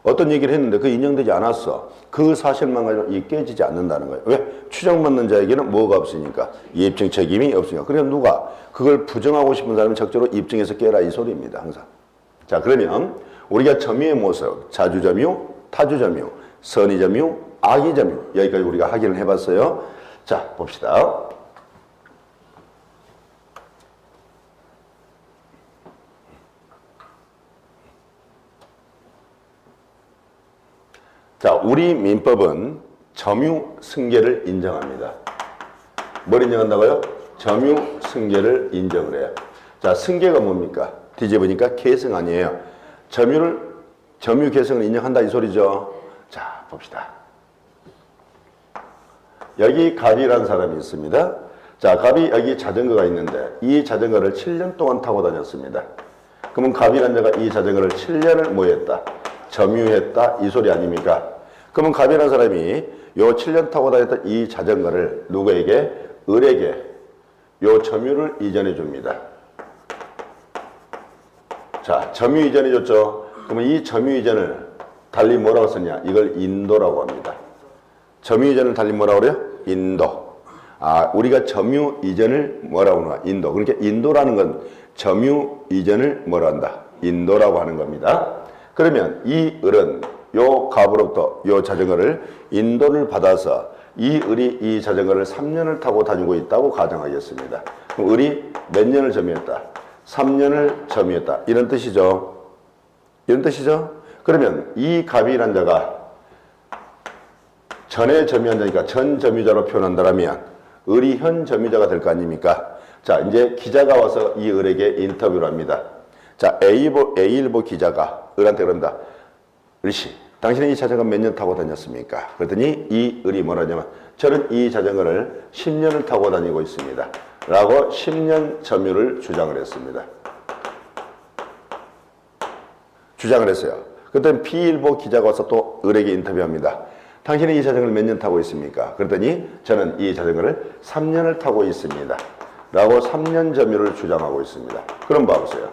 Speaker 1: 어떤 얘기를 했는데 그 인정되지 않았어. 그 사실만 가지고 이 깨지지 않는다는 거예요. 왜? 추정받는 자에게는 뭐가 없으니까? 입증 책임이 없으니까. 그러니까 누가 그걸 부정하고 싶은 사람은 적절로 입증해서 깨라 이 소리입니다. 항상. 자, 그러면 우리가 점유의 모습, 자주점유, 타주점유, 선의점유, 악의점유 여기까지 우리가 확인을 해봤어요. 자, 봅시다. 자, 우리 민법은 점유 승계를 인정합니다. 뭘 인정한다고요? 점유 승계를 인정을 해요. 자, 승계가 뭡니까? 뒤집으니까 계승 아니에요. 점유 계승을 인정한다 이 소리죠. 자, 봅시다. 여기 갑이라는 사람이 있습니다. 자, 갑이 여기 자전거가 있는데 이 자전거를 7년 동안 타고 다녔습니다. 그러면 갑이라는 자가 이 자전거를 7년을 뭐 했다? 점유했다 이 소리 아닙니까? 그러면 갑이라는 사람이 요 7년 타고 다녔던 이 자전거를 누구에게? 을에게 요 점유를 이전해 줍니다. 자, 점유 이전해 줬죠. 그러면 이 점유 이전을 달리 뭐라고 썼냐? 이걸 인도라고 합니다. 점유 이전을 달리 뭐라고 그래요? 인도. 아, 우리가 점유 이전을 뭐라고 하나? 인도. 그러니까 인도라는 건 점유 이전을 뭐라 한다? 인도라고 하는 겁니다. 그러면 이 을은 요 갑으로부터 요 자전거를 인도를 받아서 이 을이 이 자전거를 3년을 타고 다니고 있다고 가정하겠습니다. 그럼 을이 몇 년을 점유했다? 3년을 점유했다. 이런 뜻이죠. 이런 뜻이죠. 그러면 이 갑이란 자가 전에 점유한 자니까 전 점유자로 표현한다면 을이 현 점유자가 될 거 아닙니까? 자, 이제 기자가 와서 이 을에게 인터뷰를 합니다. 자, A일보 기자가 을한테 그런다. 을씨, 당신은 이 자전거 몇 년 타고 다녔습니까? 그랬더니 이 을이 뭐라냐면 저는 이 자전거를 10년을 타고 다니고 있습니다. 라고 10년 점유를 주장을 했습니다. 주장을 했어요. 그랬더니 B일보 기자가 와서 또 을에게 인터뷰합니다. 당신은 이 자전거를 몇 년 타고 있습니까? 그랬더니 저는 이 자전거를 3년을 타고 있습니다. 라고 3년 점유를 주장하고 있습니다. 그럼 봐보세요.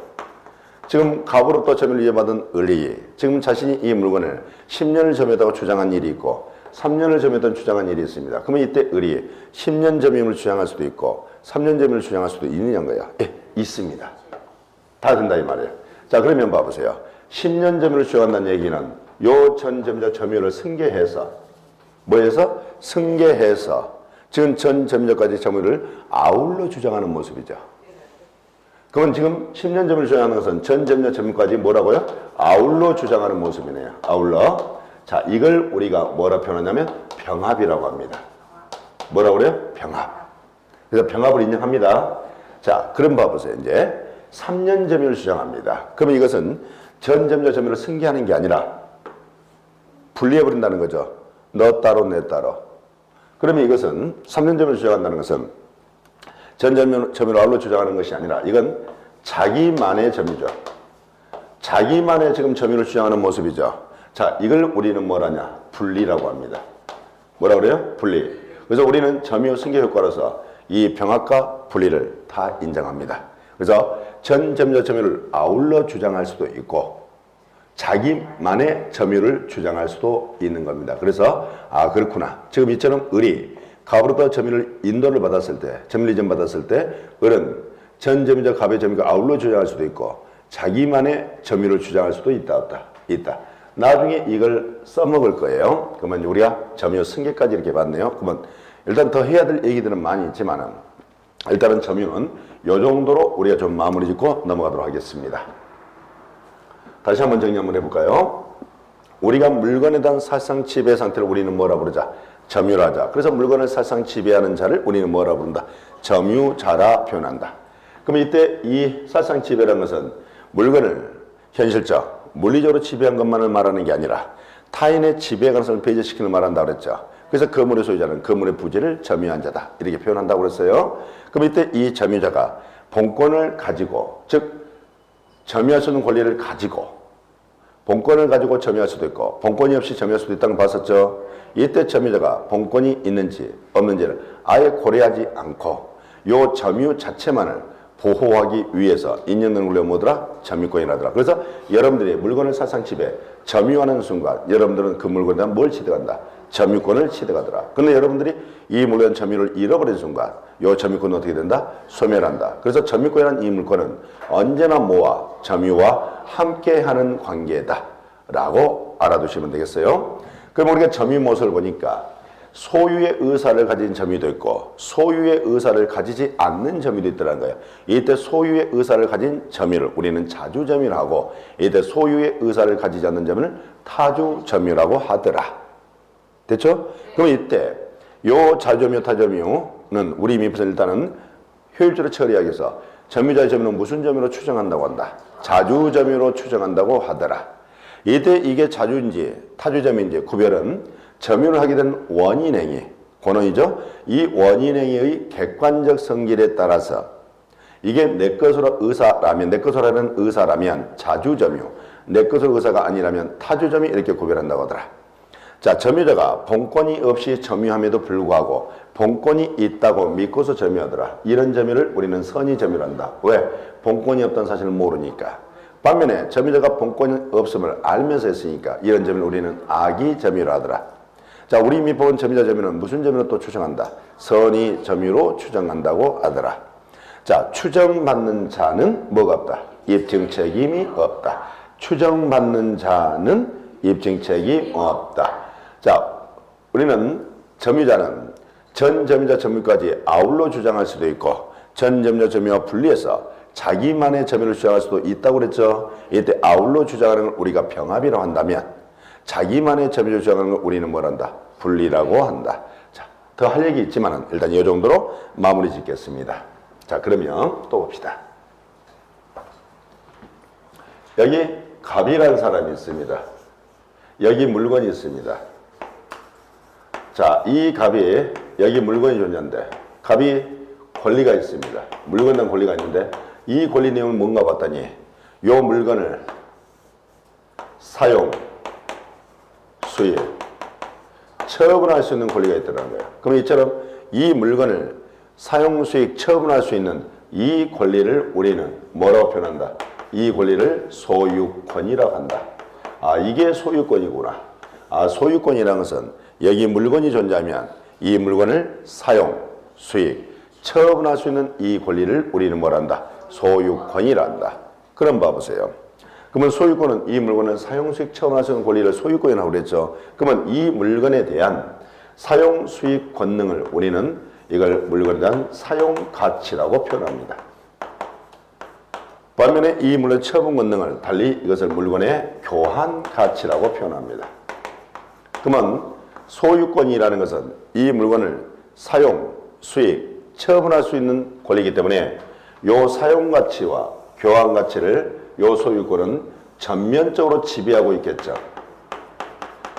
Speaker 1: 지금 갑으로부터 점유를 이어받은 을이 지금 자신이 이 물건을 10년을 점유했다고 주장한 일이 있고 3년을 점유했다고 주장한 일이 있습니다. 그러면 이때 을이 10년 점유를 주장할 수도 있고 3년 점유를 주장할 수도 있느냐는 거예요. 예, 있습니다. 다 된다 이 말이에요. 자, 그러면 봐보세요. 10년 점유를 주장한다는 얘기는 요 전 점유자 점유를 승계해서 뭐해서? 승계해서 지금 전 점유자까지 점유를 아울러 주장하는 모습이죠. 그건 지금 10년 점유를 주장하는 것은 전 점유자 점유까지 뭐라고요? 아울러 주장하는 모습이네요. 아울러. 자, 이걸 우리가 뭐라 표현하냐면 병합이라고 합니다. 뭐라고 그래요? 병합. 그래서 병합을 인정합니다. 자, 그럼 봐보세요. 이제 3년 점유를 주장합니다. 그러면 이것은 전 점유자 점유를 승계하는 게 아니라 분리해버린다는 거죠. 너 따로 내 따로. 그러면 이것은 3년 점유를 주장한다는 것은 전 점유를 아울러 주장하는 것이 아니라 이건 자기만의 점유죠. 자기만의 지금 점유를 주장하는 모습이죠. 자, 이걸 우리는 뭐라냐? 분리라고 합니다. 뭐라 그래요? 분리. 그래서 우리는 점유 승계 효과로서 이 병합과 분리를 다 인정합니다. 그래서 전 점유자 점유를 아울러 주장할 수도 있고 자기만의 점유를 주장할 수도 있는 겁니다. 그래서 아, 그렇구나. 지금 이처럼 을이 갑으로부터 점유를 인도를 받았을 때, 점유를 이전 받았을 때 을은 전 점유자 갑의 점유를 아울러 주장할 수도 있고 자기만의 점유를 주장할 수도 있다, 없다? 있다. 나중에 이걸 써먹을 거예요. 그러면 우리가 점유 승계까지 이렇게 봤네요. 그러면 일단 더 해야 될 얘기들은 많이 있지만은 일단은 점유는 이 정도로 우리가 좀 마무리 짓고 넘어가도록 하겠습니다. 다시 한번 정리 한번 해볼까요? 우리가 물건에 대한 사실상 지배 상태를 우리는 뭐라 부르자? 점유라자. 그래서 물건을 사실상 지배하는 자를 우리는 뭐라 부른다? 점유자라 표현한다. 그럼 이때 이 사실상 지배라는 것은 물건을 현실적, 물리적으로 지배한 것만을 말하는 게 아니라 타인의 지배 가능성을 배제시키는 말 한다고 그랬죠. 그래서 건물의 소유자는 건물의 부지를 점유한 자다. 이렇게 표현한다고 그랬어요. 그럼 이때 이 점유자가 본권을 가지고, 즉 점유할 수 있는 권리를 가지고 본권을 가지고 점유할 수도 있고 본권이 없이 점유할 수도 있다는 걸 봤었죠. 이때 점유자가 본권이 있는지 없는지를 아예 고려하지 않고 요 점유 자체만을 보호하기 위해서 인정된 권리가 뭐더라? 점유권이라더라. 그래서 여러분들이 물건을 사상 지배, 점유하는 순간 여러분들은 그 물건에 대한 뭘 취득한다? 점유권을 취득하더라. 그런데 여러분들이 이 물건 점유를 잃어버린 순간 이 점유권은 어떻게 된다? 소멸한다. 그래서 점유권이라는 이 물건은 언제나 뭐와? 점유와 함께하는 관계다 라고 알아두시면 되겠어요. 그럼 우리가 점유 모습을 보니까 소유의 의사를 가진 점유도 있고 소유의 의사를 가지지 않는 점유도 있다는 거예요. 이때 소유의 의사를 가진 점유를 우리는 자주점유를 하고 이때 소유의 의사를 가지지 않는 점유를 타주점유라고 하더라. 됐죠? 그럼 이때 요 자주점유 타주점유는 우리 민법에서 일단은 효율적으로 처리하기 위해서 점유자의 점유는 무슨 점유로 추정한다고 한다? 자주점유로 추정한다고 하더라. 이때 이게 자주인지 타주점유인지 구별은 점유를 하게 된 원인행위, 권원이죠. 이 원인행위의 객관적 성질에 따라서 이게 내 것으로 의사라면, 내 것으로 하는 의사라면 자주점유, 내 것으로 의사가 아니라면 타주점유 이렇게 구별한다고 하더라. 자, 점유자가 본권이 없이 점유함에도 불구하고 본권이 있다고 믿고서 점유하더라. 이런 점유를 우리는 선의점유란다. 왜? 본권이 없다는 사실을 모르니까. 반면에 점유자가 본권이 없음을 알면서 했으니까 이런 점유를 우리는 악의점유라 하더라. 자, 우리 민법은 점유자 점유는 무슨 점유로 또 추정한다? 선의 점유로 추정한다고 하더라. 자, 추정받는 자는 뭐가 없다? 입증 책임이 없다. 추정받는 자는 입증 책임이 없다. 자, 우리는 점유자는 전 점유자 점유까지 아울러 주장할 수도 있고 전 점유자 점유와 분리해서 자기만의 점유를 주장할 수도 있다고 그랬죠. 이때 아울러 주장하는 걸 우리가 병합이라고 한다면 자기만의 점유를 주장하는 걸 우리는 뭐란다? 분리라고 한다. 자, 더 할 얘기 있지만 일단 이 정도로 마무리 짓겠습니다. 자, 그러면 또 봅시다. 여기 갑이라는 사람이 있습니다. 여기 물건이 있습니다. 자, 이 갑이 여기 물건이 존재한데 갑이 권리가 있습니다. 물건에 대한 권리가 있는데 이 권리 내용은 뭔가 봤더니 요 물건을 사용, 수입, 처분할 수 있는 권리가 있다는 거예요. 그럼 이처럼 이 물건을 사용, 수익, 처분할 수 있는 이 권리를 우리는 뭐라고 표현한다? 이 권리를 소유권이라고 한다. 아, 이게 소유권이구나. 아, 소유권이라는 것은 여기 물건이 존재하면 이 물건을 사용, 수익, 처분할 수 있는 이 권리를 우리는 뭐란다? 소유권이라 한다. 그럼 봐보세요. 그러면 소유권은 이 물건을 사용, 수익, 처분할 수 있는 권리를 소유권이라고 그랬죠. 그러면 이 물건에 대한 사용, 수익 권능을 우리는 이걸 물건에 대한 사용 가치라고 표현합니다. 반면에 이 물건 처분 권능을 달리 이것을 물건의 교환 가치라고 표현합니다. 그러면 소유권이라는 것은 이 물건을 사용, 수익, 처분할 수 있는 권리이기 때문에 요 사용 가치와 교환 가치를 요 소유권은 전면적으로 지배하고 있겠죠.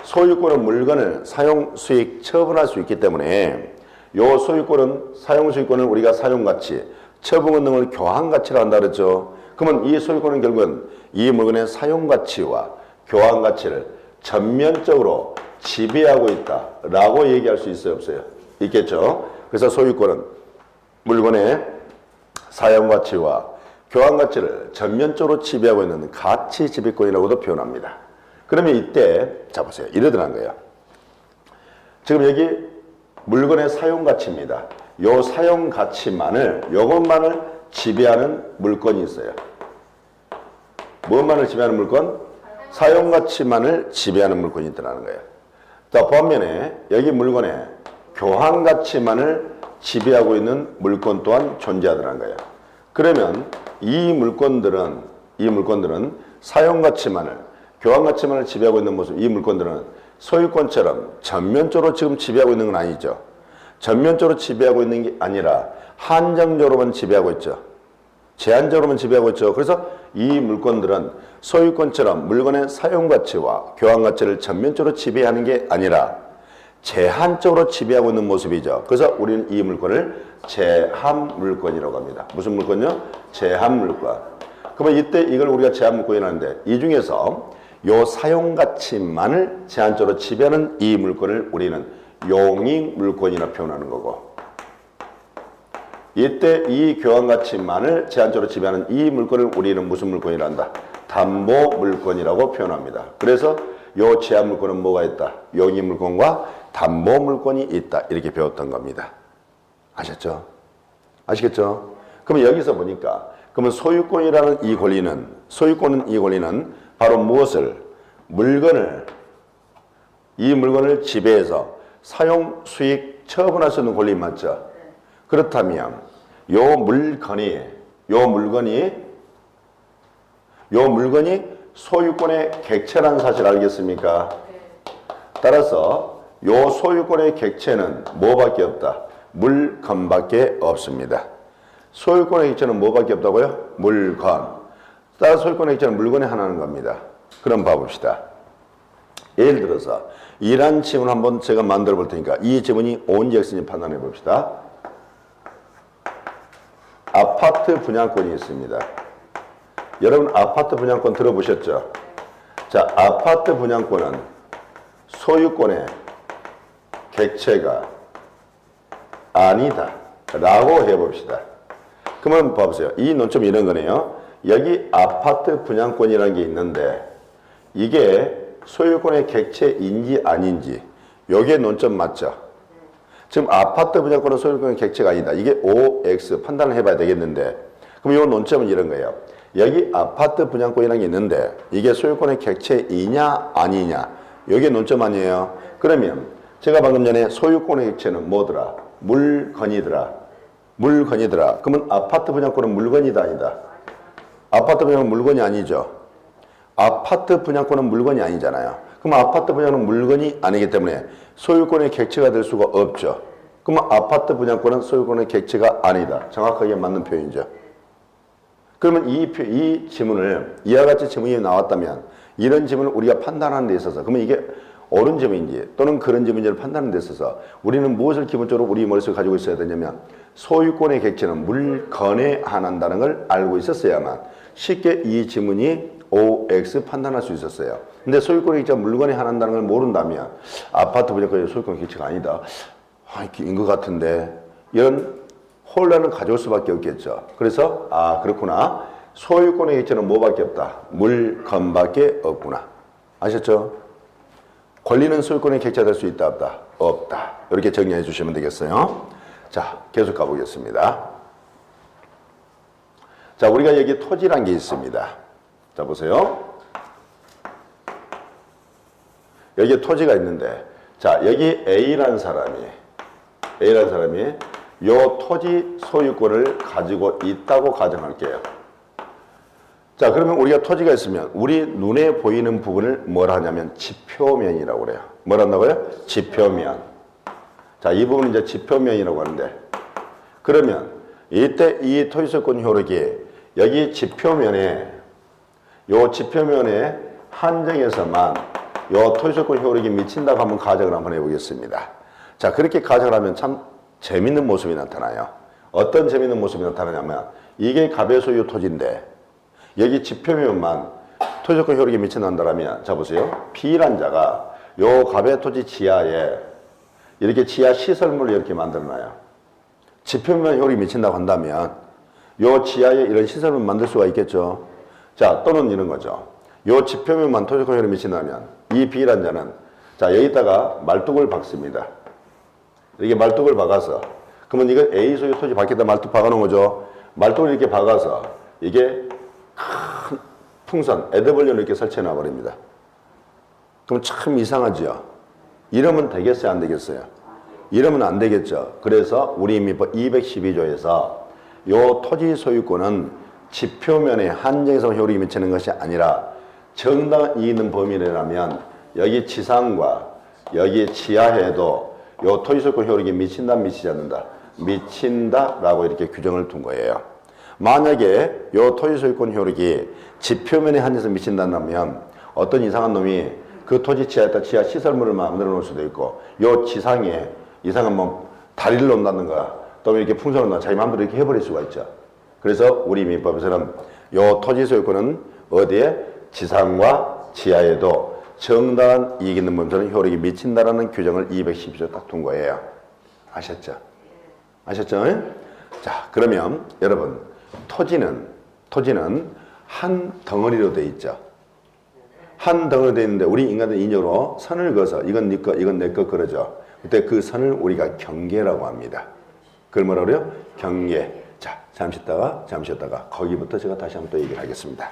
Speaker 1: 소유권은 물건을 사용, 수익, 처분할 수 있기 때문에 요 소유권은 사용, 수익권을 우리가 사용 가치, 처분 권능을 교환 가치라 한다 그랬죠. 그러면 이 소유권은 결국은 이 물건의 사용 가치와 교환 가치를 전면적으로 지배하고 있다라고 얘기할 수 있어요, 없어요? 있겠죠. 그래서 소유권은 물건의 사용 가치와 교환 가치를 전면적으로 지배하고 있는 가치 지배권이라고도 표현합니다. 그러면 이때 자 보세요. 이러더란 거예요. 지금 여기 물건의 사용 가치입니다. 요 사용 가치만을 요것만을 지배하는 물건이 있어요. 무엇만을 지배하는 물건? 사용 가치만을 지배하는 물건이 있다는 거예요. 자, 반면에 여기 물건의 교환 가치만을 지배하고 있는 물건 또한 존재하더라는 거예요. 그러면 이 물건들은 사용 가치만을, 교환 가치만을 지배하고 있는 모습, 이 물건들은 소유권처럼 전면적으로 지금 지배하고 있는 건 아니죠. 전면적으로 지배하고 있는 게 아니라 한정적으로만 지배하고 있죠. 제한적으로만 지배하고 있죠. 그래서 이 물건들은 소유권처럼 물건의 사용 가치와 교환 가치를 전면적으로 지배하는 게 아니라 제한적으로 지배하고 있는 모습이죠. 그래서 우리는 이 물건을 제한 물건이라고 합니다. 무슨 물건요? 제한 물건. 그러면 이때 이걸 우리가 제한 물건이라고 하는데 이 중에서 요 사용 가치만을 제한적으로 지배하는 이 물건을 우리는 용익 물건이라 표현하는 거고, 이때 이 교환 가치만을 제한적으로 지배하는 이 물건을 우리는 무슨 물건이란다? 담보 물건이라고 표현합니다. 그래서 요 제한 물건은 뭐가 있다? 용의 물건과 담보 물건이 있다. 이렇게 배웠던 겁니다. 아셨죠? 아시겠죠? 그러면 여기서 보니까 그러면 소유권이라는 이 권리는 바로 무엇을? 이 물건을 지배해서 사용, 수익, 처분할 수 있는 권리 맞죠? 그렇다면 요 물건이 소유권의 객체라는 사실 알겠습니까? 따라서 요 소유권의 객체는 뭐밖에 없다? 물건밖에 없습니다. 소유권의 객체는 뭐밖에 없다고요? 물건. 따라서 소유권의 객체는 물건이 하나인 겁니다. 그럼 봐봅시다. 예를 들어서 이런 지문 한번 제가 만들어 볼 테니까 이 지문이 O인지 X인지 판단해 봅시다. 아파트 분양권이 있습니다. 여러분 아파트 분양권 들어보셨죠? 자, 아파트 분양권은 소유권의 객체가 아니다 라고 해봅시다. 그러면 봐보세요. 이 논점이 이런 거네요. 여기 아파트 분양권이라는 게 있는데 이게 소유권의 객체인지 아닌지 요게 논점 맞죠? 지금 아파트 분양권은 소유권의 객체가 아니다. 이게 OX 판단을 해봐야 되겠는데 그럼 이 논점은 이런 거예요. 여기 아파트 분양권이라는 게 있는데 이게 소유권의 객체이냐 아니냐 요게 논점 아니에요. 그러면 제가 방금 전에 소유권의 객체는 뭐더라? 물건이더라. 그러면 아파트 분양권은 물건이다 아니다? 아파트 분양권은 물건이 아니죠. 아파트 분양권은 물건이 아니잖아요. 그럼 아파트 분양은 물건이 아니기 때문에 소유권의 객체가 될 수가 없죠. 그럼 아파트 분양권은 소유권의 객체가 아니다. 정확하게 맞는 표현이죠. 그러면 이 지문을 이와 같이 지문이 나왔다면 이런 지문을 우리가 판단하는 데 있어서 그러면 이게 옳은 지문인지 또는 그런 지문인지를 판단하는 데 있어서 우리는 무엇을 기본적으로 우리 머릿속에 가지고 있어야 되냐면 소유권의 객체는 물건에 한한다는 걸 알고 있었어야만 쉽게 이 지문이 OX 판단할 수 있었어요. 근데 소유권의 객체가 물건에 한한다는 걸 모른다면 아파트 분양권이 소유권의 객체가 아니다. 인 것 같은데 이런 혼란을 가져올 수밖에 없겠죠. 그래서 그렇구나. 소유권의 객체는 뭐밖에 없다? 물건밖에 없구나. 아셨죠? 권리는 소유권의 객체가 될 수 있다 없다? 없다. 이렇게 정리해 주시면 되겠어요. 자, 계속 가보겠습니다. 자, 우리가 여기 토지란 게 있습니다. 자, 보세요. 여기 토지가 있는데 자, 여기 A라는 사람이 요 토지 소유권을 가지고 있다고 가정할게요. 자, 그러면 우리가 토지가 있으면 우리 눈에 보이는 부분을 뭐라 하냐면 지표면이라고 그래요. 뭐라 한다고요? 지표면. 자, 이 부분은 이제 지표면이라고 하는데 그러면 이때 이 토지 소유권 효력이 여기 지표면에 한정에서만 요 토지 소유권 효력이 미친다고 한번 가정을 한번 해보겠습니다. 자, 그렇게 가정을 하면 참 재밌는 모습이 나타나요. 어떤 재밌는 모습이 나타나냐면 이게 갑의 소유 토지인데 여기 지표면만 토지소유권 효력이 미친다면 자 보세요. B란 자가 요 갑의 토지 지하에 이렇게 지하 시설물을 이렇게 만들어놔요. 지표면 효력이 미친다고 한다면 요 지하에 이런 시설물을 만들 수가 있겠죠. 자, 또는 이런 거죠. 요 지표면만 토지소유권 효력이 미친다면 이 B란 자는 자 여기다가 말뚝을 박습니다. 이렇게 말뚝을 박아서 그러면 이건 A 소유 토지 밖에다 말뚝 박아놓은 거죠. 말뚝을 이렇게 박아서 이게 큰 풍선, 에드벌려를 이렇게 설치해 놔버립니다. 그럼 참 이상하죠. 이러면 되겠어요? 안 되겠어요? 이러면 안 되겠죠. 그래서 우리 민법 212조에서 요 토지 소유권은 지표면에 한정에서 효력이 미치는 것이 아니라 정당한 이익 있는 범위라면 여기 지상과 여기 지하에도 요 토지 소유권 효력이 미친다, 미치지 않는다? 미친다라고 이렇게 규정을 둔 거예요. 만약에 요 토지 소유권 효력이 지표면에 한해서 미친다면 어떤 이상한 놈이 그 토지 지하에다 지하 시설물을 만들어 놓을 수도 있고 요 지상에 이상한 뭐 다리를 놓는다든가 또 이렇게 풍선을 놓아 자기 마음대로 이렇게 해버릴 수가 있죠. 그래서 우리 민법에서는 요 토지 소유권은 어디에? 지상과 지하에도 정당한 이익 있는 범위에서는 효력이 미친다라는 규정을 212조 딱 둔 거예요. 아셨죠? 아셨죠? 자, 그러면 여러분 토지는 한 덩어리로 돼 있죠. 한 덩어리로 돼 있는데 우리 인간은 인적으로 선을 그어서 이건 네 거, 이건 내 거 그러죠. 그때 그 선을 우리가 경계라고 합니다. 그걸 뭐라 그래요? 경계. 자, 잠시 있다가 거기부터 제가 다시 한번 또 얘기를 하겠습니다.